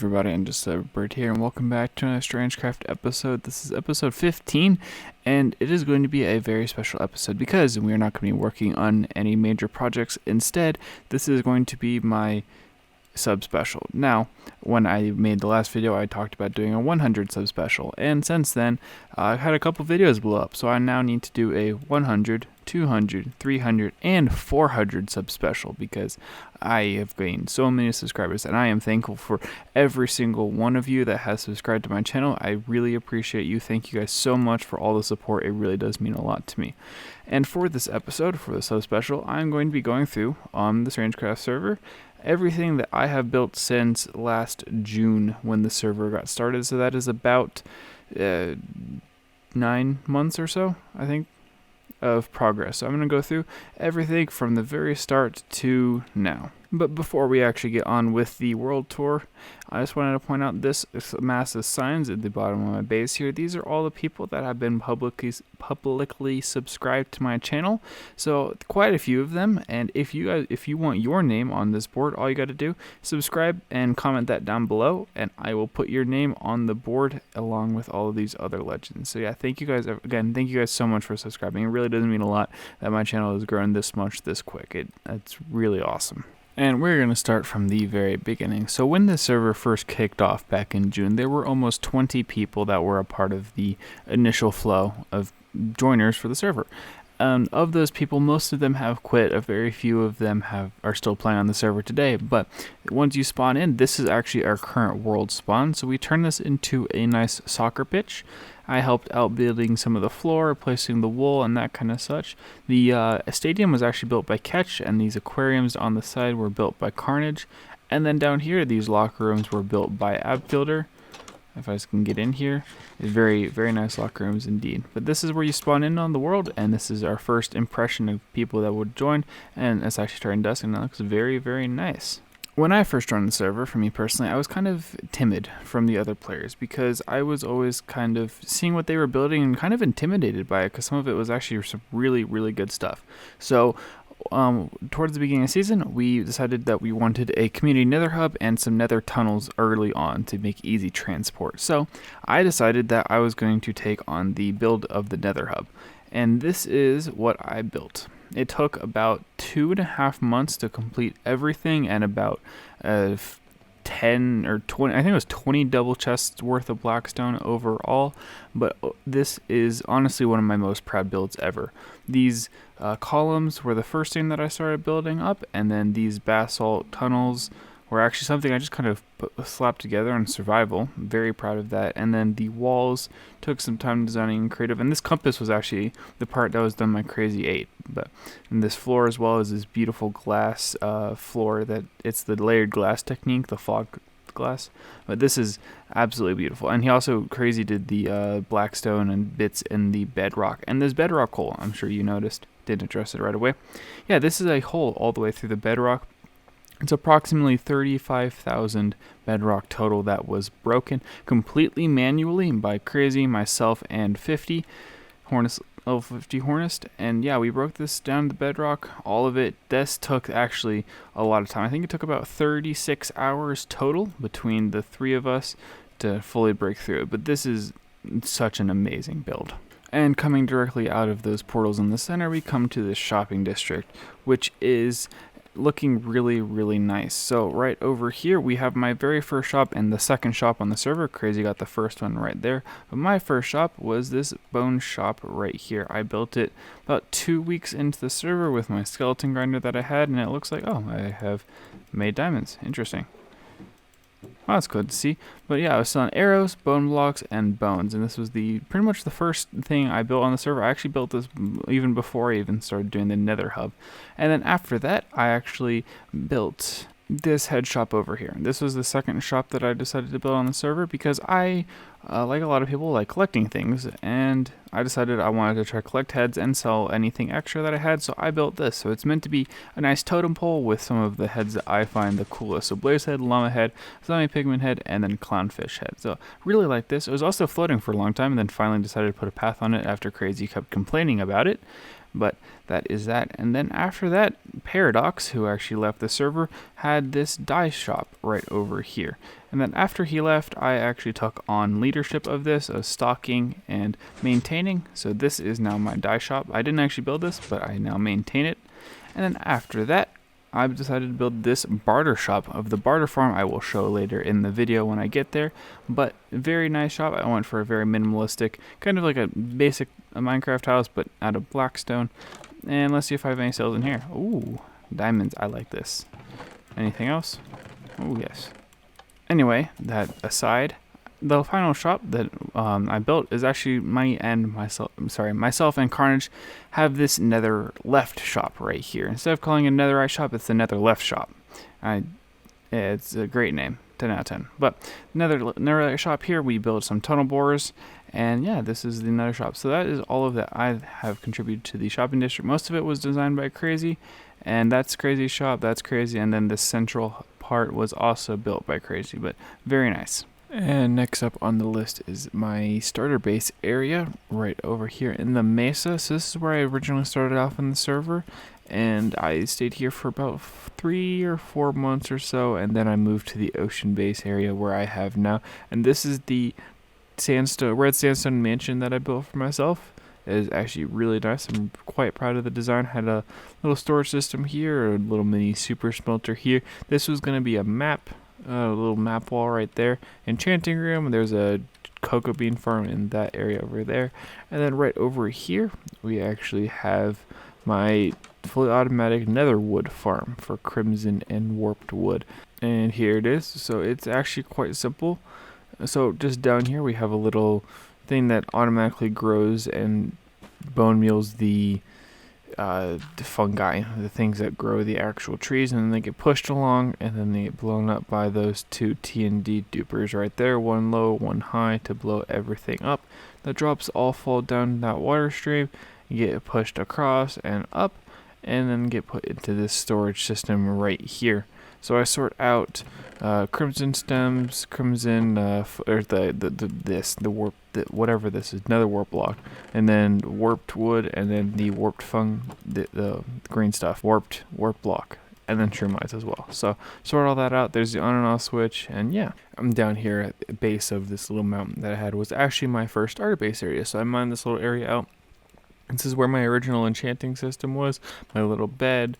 everybody, and just a bird here, and welcome back to another Strangecraft episode. This is episode 15, and it is going to be a very special episode because we are not going to be working on any major projects. Instead, this is going to be my sub special. Now, when I made the last video, I talked about doing a 100 sub special, and since then, I've had a couple videos blow up, so I now need to do a 100, 200, 300, and 400 sub special because I have gained so many subscribers, and I am thankful for every single one of you that has subscribed to my channel. I really appreciate you. Thank you guys so much for all the support. It really does mean a lot to me. And for this episode, for the sub special, I'm going to be going through on the Strangecraft server everything that I have built since last June when the server got started. So that is about 9 months or so, I think, of progress. So I'm going to go through everything from the very start to now. But before we actually get on with the world tour, I just wanted to point out this massive signs at the bottom of my base here. These are all the people that have been publicly subscribed to my channel. So quite a few of them. And if you want your name on this board, all you got to do is subscribe and comment that down below, and I will put your name on the board along with all of these other legends. So yeah, thank you guys again. Thank you guys so much for subscribing. It really does mean a lot that my channel has grown this much this quick. It's really awesome. And we're going to start from the very beginning. So when the server first kicked off back in June, there were almost 20 people that were a part of the initial flow of joiners for the server. Of those people, most of them have quit. A very few of them are still playing on the server today. But once you spawn in, this is actually our current world spawn. So we turn this into a nice soccer pitch. I helped out building some of the floor, replacing the wool and that kind of such. The stadium was actually built by Catch, and these aquariums on the side were built by Carnage. And then down here, these locker rooms were built by Abfielder. If I just can get in here, very, very nice locker rooms indeed. But this is where you spawn in on the world, and this is our first impression of people that would join. And it's actually starting dusk, and that looks very, very nice. When I first joined the server, for me personally, I was kind of timid from the other players because I was always kind of seeing what they were building and kind of intimidated by it because some of it was actually some really, really good stuff. So towards the beginning of the season, we decided that we wanted a community nether hub and some nether tunnels early on to make easy transport. So I decided that I was going to take on the build of the nether hub. And this is what I built. It took about 2.5 months to complete everything and about 10 or 20, I think it was 20 double chests worth of blackstone overall. But this is honestly one of my most proud builds ever. These columns were the first thing that I started building up, and then these basalt tunnels were actually something I just kind of slapped together on survival. I'm very proud of that. And then the walls took some time designing and creative. And this compass was actually the part that was done by Krazy 8. And this floor as well is this beautiful glass floor that it's the layered glass technique, the fog glass. But this is absolutely beautiful. And he also Krazy did the blackstone and bits in the bedrock. And this bedrock hole, I'm sure you noticed, didn't address it right away. Yeah, this is a hole all the way through the bedrock. It's approximately 35,000 bedrock total that was broken completely manually by Krazy, myself, and 50 level 50 Hornist. And yeah, we broke this down to the bedrock, all of it. This took actually a lot of time. I think it took about 36 hours total between the three of us to fully break through it. But this is such an amazing build. And coming directly out of those portals in the center, we come to this shopping district, which is looking really, really nice. So right over here we have my very first shop and the second shop on the server. Krazy got the first one right there, but my first shop was this bone shop right here. I built it about 2 weeks into the server with my skeleton grinder that I had, and it looks like, oh, I have made diamonds. Interesting. Well, that's good to see. But yeah, I was selling arrows, bone blocks, and bones, and this was pretty much the first thing I built on the server. I actually built this even before I even started doing the nether hub. And then after that, I actually built this head shop over here. This was the second shop that I decided to build on the server because I, like a lot of people, like collecting things, and I decided I wanted to try collect heads and sell anything extra that I had, so I built this. So it's meant to be a nice totem pole with some of the heads that I find the coolest. So blaze head, llama head, zombie pigman head, and then clownfish head. So really like this. It was also floating for a long time, and then finally decided to put a path on it after Krazy kept complaining about it. But that is that. And then after that, Paradox, who actually left the server, had this dye shop right over here. And then after he left, I actually took on leadership of this, of stocking and maintaining. So this is now my dye shop. I didn't actually build this, but I now maintain it. And then after that, I've decided to build this barter shop of the barter farm. I will show later in the video when I get there, but very nice shop. I went for a very minimalistic, kind of like a basic Minecraft house, but out of blackstone. And let's see if I have any sales in here. Ooh, diamonds, I like this. Anything else? Oh yes. Anyway, that aside, the final shop that I built is actually myself and Carnage have this nether left shop right here. Instead of calling it a netherite shop, it's the nether left shop. It's a great name, 10 out of 10. But netherite shop here, we build some tunnel borers, and yeah, this is the nether shop. So that is all of that I have contributed to the shopping district. Most of it was designed by Krazy, and that's Krazy's shop, that's Krazy, and then the central part was also built by Krazy, but very nice. And next up on the list is my starter base area right over here in the mesa. So this is where I originally started off on the server, and I stayed here for about 3 or 4 months or so, and then I moved to the ocean base area where I have now. And this is the red sandstone mansion that I built for myself. It is actually really nice. I'm quite proud of the design. Had a little storage system here, a little mini super smelter here. This was going to be a map. A little map wall right there. Enchanting room. There's a cocoa bean farm in that area over there. And then right over here, we actually have my fully automatic nether wood farm for crimson and warped wood. And here it is. So it's actually quite simple. So just down here, we have a little thing that automatically grows and bone meals the fungi, the things that grow the actual trees, and then they get pushed along and then they get blown up by those two TNT dupers right there, one low, one high, to blow everything up. The drops all fall down that water stream, get pushed across and up, and then get put into this storage system right here. So I sort out crimson stems, crimson, whatever this is, nether warp block, and then warped wood, and then the warped the green stuff, warp block, and then termites as well. So sort all that out. There's the on and off switch, and yeah, I'm down here at the base of this little mountain that I had. Was actually my first starter base area, so I mined this little area out. This is where my original enchanting system was, my little bed.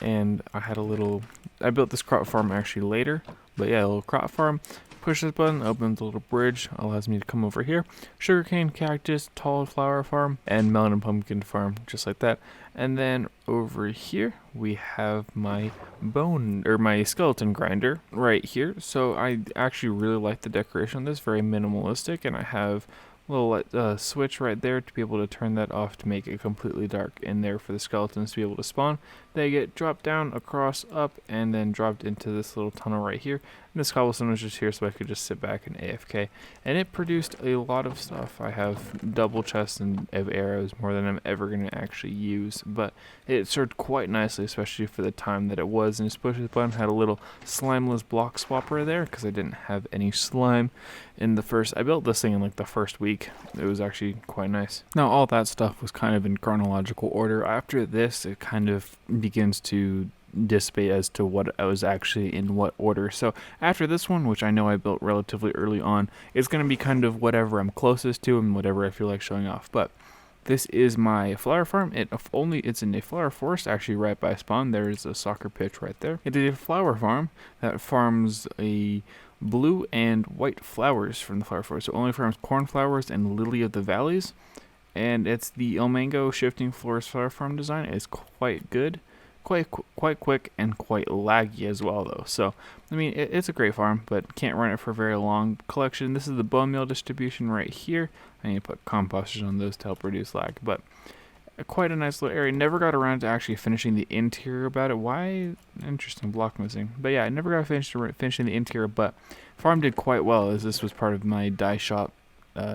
And I built this crop farm actually later, but yeah, a little crop farm. Push this button, opens a little bridge, allows me to come over here. Sugarcane, cactus, tall flower farm, and melon and pumpkin farm, just like that. And then over here, we have my my skeleton grinder right here. So I actually really like the decoration on this, very minimalistic, and I have little switch right there to be able to turn that off to make it completely dark in there for the skeletons to be able to spawn. They get dropped down, across, up, and then dropped into this little tunnel right here. And this cobblestone was just here so I could just sit back and AFK. And it produced a lot of stuff. I have double chests and of arrows, more than I'm ever going to actually use. But it served quite nicely, especially for the time that it was. And just push this button, had a little slimeless block swapper there because I didn't have any slime in the first. I built this thing in like the first week. It was actually quite nice. Now all that stuff was kind of in chronological order. After this, it kind of begins to dissipate as to what I was actually in what order. So after this one, which I know I built relatively early on, it's going to be kind of whatever I'm closest to and whatever I feel like showing off. But this is my flower farm. It's in a flower forest, actually right by spawn. There is a soccer pitch right there. It is a flower farm that farms a blue and white flowers from the flower forest. So it only farms cornflowers and lily of the valleys. And it's the El Mango Shifting Florist Flower Farm design. It's quite good, quite quick, and quite laggy as well, though. So, I mean, it's a great farm, but can't run it for very long. Collection, this is the bone meal distribution right here. I need to put composters on those to help reduce lag, but quite a nice little area. Never got around to actually finishing the interior about it. Why? Interesting, block missing. But yeah, I never got finishing the interior, but farm did quite well as this was part of my dye shop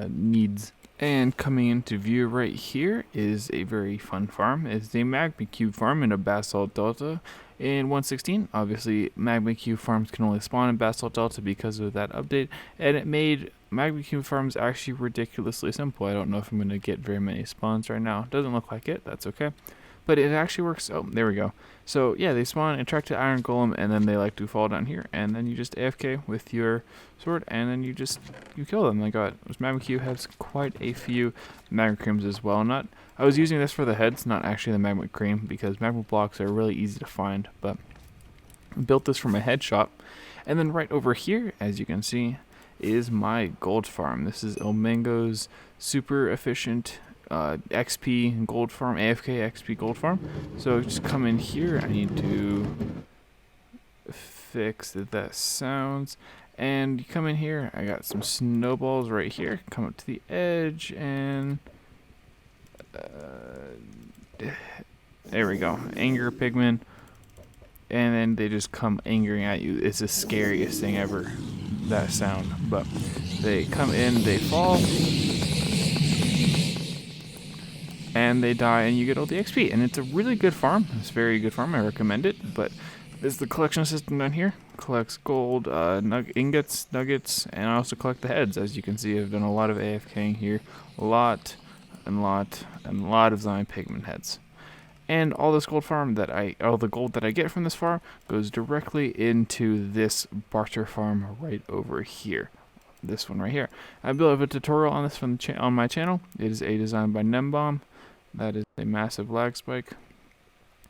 needs. And coming into view right here is a very fun farm. It's the Magnicum Farm in a Basalt Delta in 1.16. Obviously, Magnicum farms can only spawn in Basalt Delta because of that update, and it made Magnicum Farm is actually ridiculously simple. I don't know if I'm going to get very many spawns right now. Doesn't look like it. That's okay. But it actually works. Oh, there we go. So yeah, they spawn, attract the iron golem, and then they like to fall down here, and then you just AFK with your sword, and then you kill them. Like Magma has quite a few magma creams as well. I was using this for the heads, not actually the magma cream, because magma blocks are really easy to find. But I built this from a head shop, and then right over here, as you can see, is my gold farm. This is Omengo's super efficient XP gold farm, AFK XP gold farm. So just come in here. I need to fix that sounds. And you come in here. I got some snowballs right here. Come up to the edge and there we go. Anger pigment. And then they just come angering at you. It's the scariest thing ever, that sound. But they come in, they fall, and they die, and you get all the XP. And it's a really good farm. It's a very good farm. I recommend it. But there's the collection system down here. Collects gold, ingots, nuggets, and I also collect the heads. As you can see, I've done a lot of AFKing here. A lot of Zion pigment heads. And all this gold farm all the gold that I get from this farm goes directly into this barter farm right over here. This one right here. I built a tutorial on this on my channel. It is a design by Nembomb. That is a massive lag spike.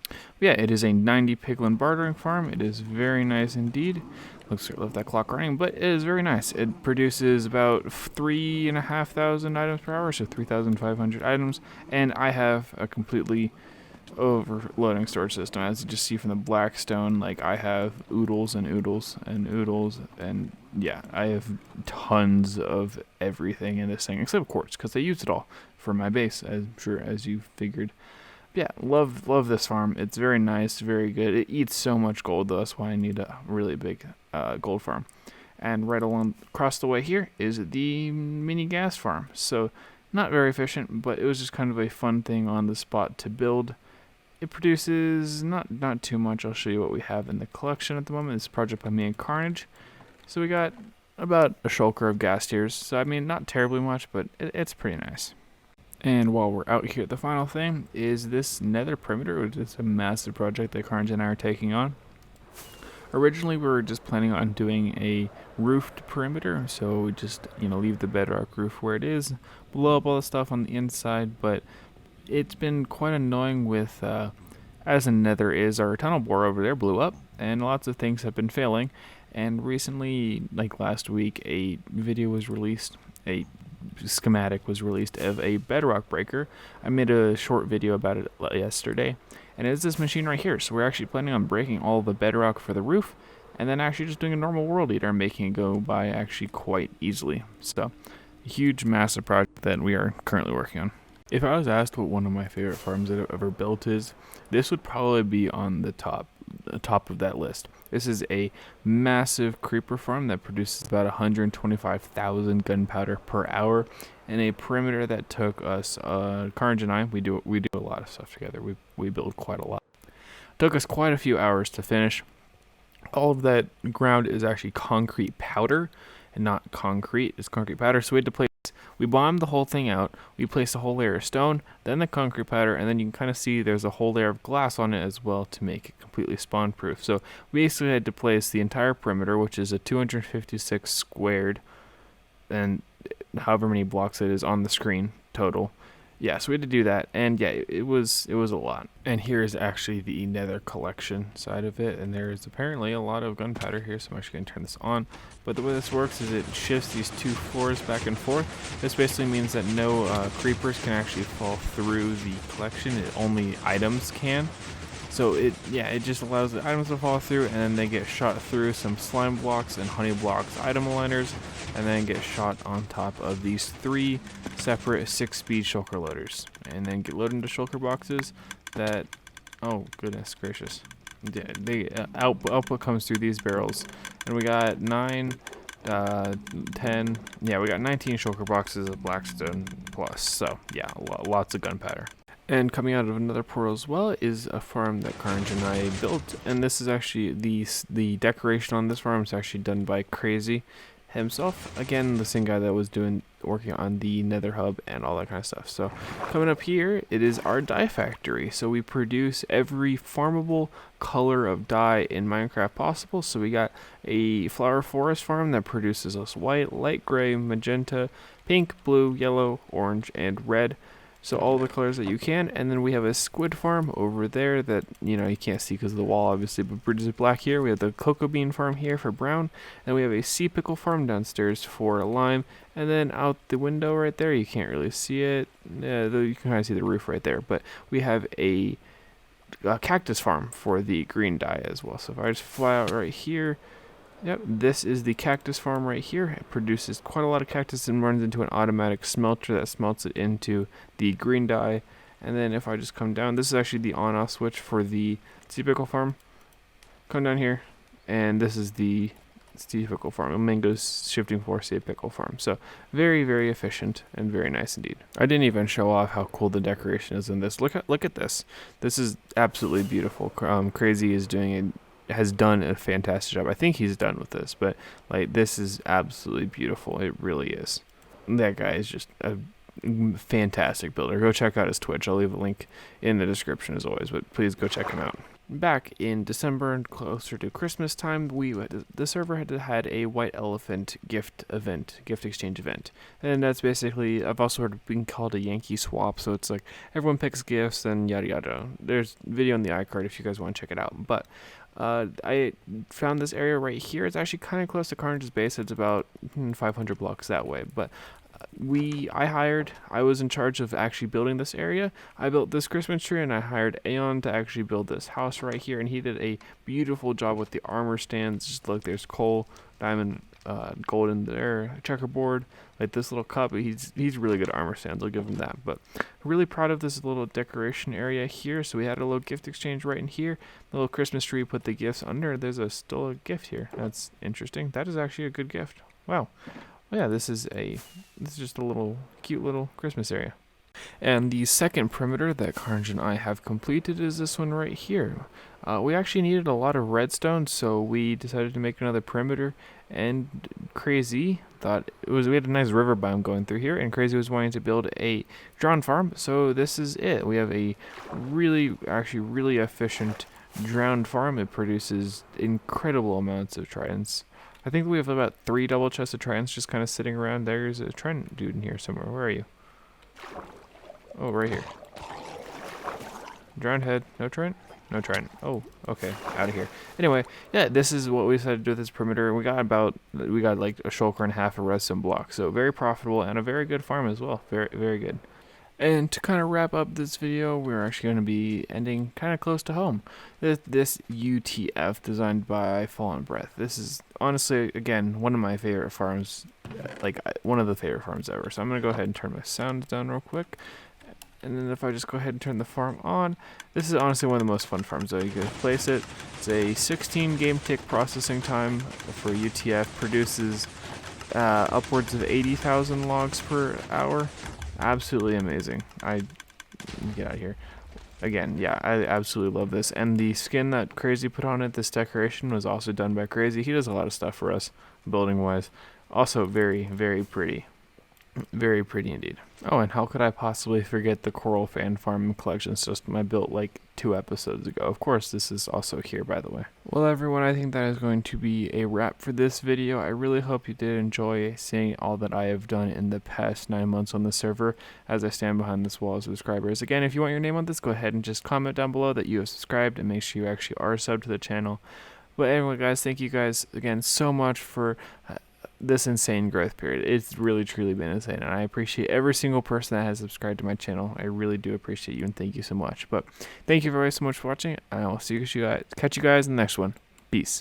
But yeah, it is a 90 piglin bartering farm. It is very nice indeed. Looks like I left that clock running, but it is very nice. It produces about 3,500 items per hour, so 3,500 items. And I have a completely overloading storage system. As you just see from the blackstone, like I have oodles and oodles and oodles, and yeah, I have tons of everything in this thing except quartz, because I used it all for my base, I'm sure, as you figured. Yeah, love this farm. It's very nice, very good. It eats so much gold though, that's why I need a really big gold farm. And right across the way here is the mini gas farm. So not very efficient, but it was just kind of a fun thing on the spot to build. It produces not too much. I'll show you what we have in the collection at the moment. This project by me and Carnage. So we got about a shulker of gas tiers. So I mean, not terribly much, but it's pretty nice. And while we're out here, the final thing is this Nether Perimeter, which is a massive project that Carnage and I are taking on. Originally, we were just planning on doing a roofed perimeter, so we just leave the bedrock roof where it is, blow up all the stuff on the inside, but it's been quite annoying with, as a Nether is, our tunnel bore over there blew up, and lots of things have been failing. And recently, like last week, a video was released, a schematic was released of a bedrock breaker. I made a short video about it yesterday, and it's this machine right here. So we're actually planning on breaking all the bedrock for the roof, and then actually just doing a normal world eater and making it go by actually quite easily. So, a huge, massive project that we are currently working on. If I was asked what one of my favorite farms that I've ever built is, this would probably be on the top of that list. This is a massive creeper farm that produces about 125,000 gunpowder per hour, and a perimeter that took us, Carnage and I, we do a lot of stuff together. We build quite a lot. Took us quite a few hours to finish. All of that ground is actually concrete powder, and not concrete. It's concrete powder. So we bombed the whole thing out, we placed a whole layer of stone, then the concrete powder, and then you can kind of see there's a whole layer of glass on it as well to make it completely spawn proof. So we basically had to place the entire perimeter, which is a 256 squared, and however many blocks it is on the screen total. Yeah, so we had to do that, and yeah, it was a lot. And here is actually the Nether Collection side of it, and there is apparently a lot of gunpowder here, so I'm actually going to turn this on. But the way this works is it shifts these two floors back and forth. This basically means that no creepers can actually fall through the collection, only items can. So it just allows the items to fall through, and then they get shot through some slime blocks and honey blocks item aligners, and then get shot on top of these 3 separate 6-speed shulker loaders, and then get loaded into shulker boxes that, oh goodness gracious, output comes through these barrels, and we got 10, yeah, we got 19 shulker boxes of blackstone plus. So yeah, lots of gunpowder. And coming out of another portal as well is a farm that Carnage and I built, and this is actually the decoration on this farm is actually done by Krazy. himself. Again, the same guy that was working on the Nether Hub and all that kind of stuff. So coming up here, it is our dye factory. So we produce every farmable color of dye in Minecraft possible. So we got a flower forest farm that produces us white, light gray, magenta, pink, blue, yellow, orange, and red. So all the colors that you can, and then we have a squid farm over there that, you know, you can't see because of the wall, obviously, but produces black here. We have the cocoa bean farm here for brown, and we have a sea pickle farm downstairs for lime, and then out the window right there, you can't really see it, though you can kind of see the roof right there, but we have a cactus farm for the green dye as well. So if I just fly out right here, yep, this is the cactus farm right here. It produces quite a lot of cactus and runs into an automatic smelter that smelts it into the green dye. And then if I just come down, this is actually the on-off switch for the sea pickle farm. Come down here, and this is the sea pickle farm, mangoes shifting for sea pickle farm. So very, very efficient and very nice indeed. I didn't even show off how cool the decoration is in this. Look at this. This is absolutely beautiful. Krazy has done a fantastic job. I think he's done with this, but like this is absolutely beautiful. It really is. That guy is just a fantastic builder. Go check out his Twitch. I'll leave a link in the description as always, but please go check him out. Back in December and closer to Christmas time, the server had a white elephant gift exchange event, and that's basically, I've also heard it being called a Yankee swap. So it's like everyone picks gifts and yada yada. There's video in the iCard if you guys want to check it out. But I found this area right here. It's actually kind of close to Carnage's base. It's about 500 blocks that way. But I was in charge of actually building this area. I built this Christmas tree, and I hired Aeon to actually build this house right here, and he did a beautiful job with the armor stands. Just look, there's coal, diamond, gold in there, checkerboard, like this little cup. He's really good at armor stands, I'll give him that. But really proud of this little decoration area here. So we had a little gift exchange right in here. The little Christmas tree, put the gifts under. There's still a gift here. That's interesting. That is actually a good gift. Wow. Well, yeah, this is just a little cute little Christmas area. And the second perimeter that Carnage and I have completed is this one right here. We actually needed a lot of redstone, so we decided to make another perimeter. And Krazy thought we had a nice river biome going through here, and Krazy was wanting to build a drown farm. So this is it. We have a really efficient drowned farm. It produces incredible amounts of tridents. I think we have about 3 double chests of tridents just kind of sitting around. There's a trident dude in here somewhere. Where are you? Oh, right here. Drowned head. No trident? No trident. Oh, okay. Out of here. Anyway, yeah, this is what we decided to do with this perimeter. We got like a shulker and a half of redstone block. So very profitable and a very good farm as well. Very, very good. And to kind of wrap up this video, we're actually going to be ending kind of close to home. This UTF designed by Fallen Breath. This is honestly, again, one of my favorite farms, like one of the favorite farms ever. So I'm going to go ahead and turn my sound down real quick. And then if I just go ahead and turn the farm on, this is honestly one of the most fun farms though. You can place it. It's a 16 game tick processing time for UTF, produces upwards of 80,000 logs per hour. Absolutely amazing. Get out of here. Again, yeah, I absolutely love this. And the skin that Krazy put on it, this decoration, was also done by Krazy. He does a lot of stuff for us, building-wise. Also very, very pretty. Very pretty indeed. Oh, and how could I possibly forget the Coral Fan Farm Collection system I built like 2 episodes ago? Of course, this is also here, by the way. Well, everyone, I think that is going to be a wrap for this video. I really hope you did enjoy seeing all that I have done in the past 9 months on the server as I stand behind this wall of subscribers. Again, if you want your name on this, go ahead and just comment down below that you have subscribed and make sure you actually are subbed to the channel. But anyway, guys, thank you guys again so much for this insane growth period. It's really truly been insane, and I appreciate every single person that has subscribed to my channel. I really do appreciate you, and thank you so much. But thank you very so much for watching, and I will catch you guys in the next one. Peace.